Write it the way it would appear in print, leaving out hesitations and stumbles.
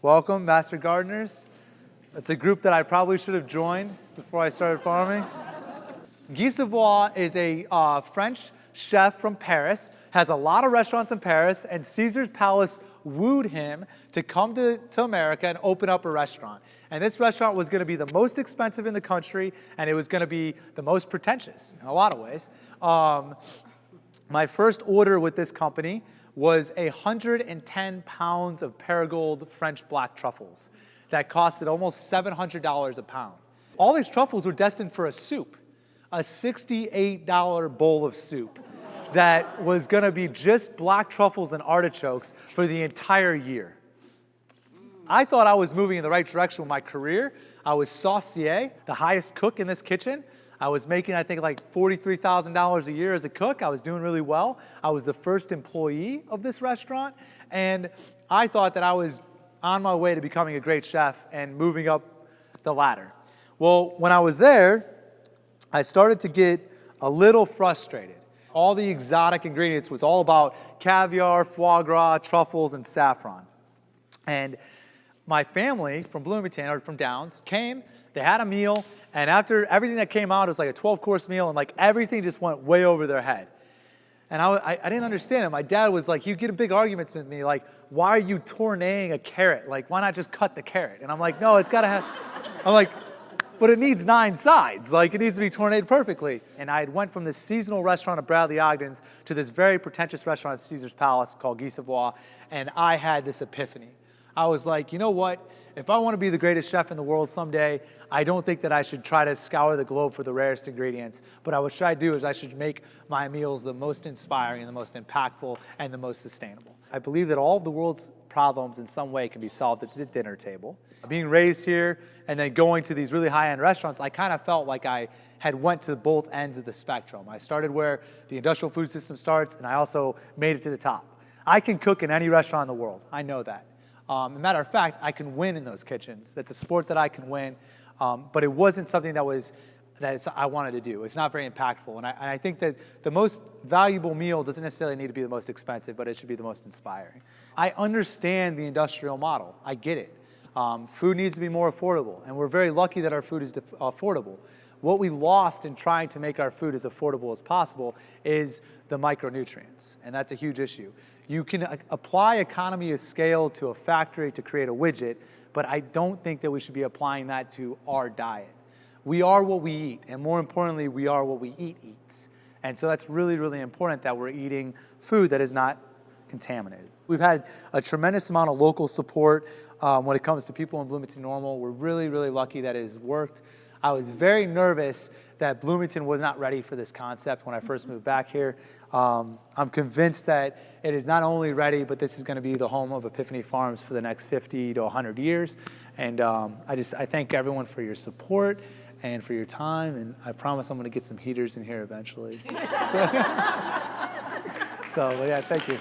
Welcome, Master Gardeners. It's a group that I probably should have joined before I started farming. Guy Savoy is a French chef from Paris, has a lot of restaurants in Paris, and Caesar's Palace wooed him to come to America and open up a restaurant. And this restaurant was going to be the most expensive in the country, and it was going to be the most pretentious in a lot of ways. My first order with this company was 110 pounds of Perigold French black truffles that costed almost $700 a pound. All these truffles were destined for a soup, a $68 bowl of soup that was going to be just black truffles and artichokes for the entire year. I thought I was moving in the right direction with my career. I was saucier, the highest cook in this kitchen. I was making, I think, like $43,000 a year as a cook. I was doing really well. I was the first employee of this restaurant, and I thought that I was on my way to becoming a great chef and moving up the ladder. Well, when I was there, I started to get a little frustrated. All the exotic ingredients was all about caviar, foie gras, truffles, and saffron. And my family from Bloomington, or from Downs, came, they had a meal, and after everything that came out, it was like a 12-course meal, and like everything just went way over their head. And I didn't understand it. My dad was like, he'd get in big arguments with me, like, why are you tourneing a carrot? Like, why not just cut the carrot? And I'm like, no, it's gotta have, I'm like, but it needs 9 sides. Like, it needs to be tornadoed perfectly. And I went from this seasonal restaurant at Bradley Ogden's to this very pretentious restaurant at Caesar's Palace called Guy Savoy, and I had this epiphany. I was like, you know what? If I want to be the greatest chef in the world someday, I don't think that I should try to scour the globe for the rarest ingredients. But what should I do is I should make my meals the most inspiring and the most impactful and the most sustainable. I believe that all of the world's problems in some way can be solved at the dinner table. Being raised here and then going to these really high-end restaurants, I kind of felt like I had went to both ends of the spectrum. I started where the industrial food system starts, and I also made it to the top. I can cook in any restaurant in the world. I know that. As a matter of fact, I can win in those kitchens. That's a sport that I can win, but it wasn't something that I wanted to do. It's not very impactful, and I think that the most valuable meal doesn't necessarily need to be the most expensive, but it should be the most inspiring. I understand the industrial model. I get it. Food needs to be more affordable, and we're very lucky that our food is affordable. What we lost in trying to make our food as affordable as possible is the micronutrients, and that's a huge issue. You can apply economy of scale to a factory to create a widget, but I don't think that we should be applying that to our diet. We are what we eat, and more importantly, we are what we eat eats. And so that's really, really important that we're eating food that is not contaminated. We've had a tremendous amount of local support when it comes to people in Bloomington-Normal. We're really, really lucky that it has worked. I was very nervous that Bloomington was not ready for this concept when I first moved back here. I'm convinced that it is not only ready, but this is going to be the home of Epiphany Farms for the next 50 to 100 years. And I thank everyone for your support and for your time, and I promise I'm going to get some heaters in here eventually. So yeah, thank you.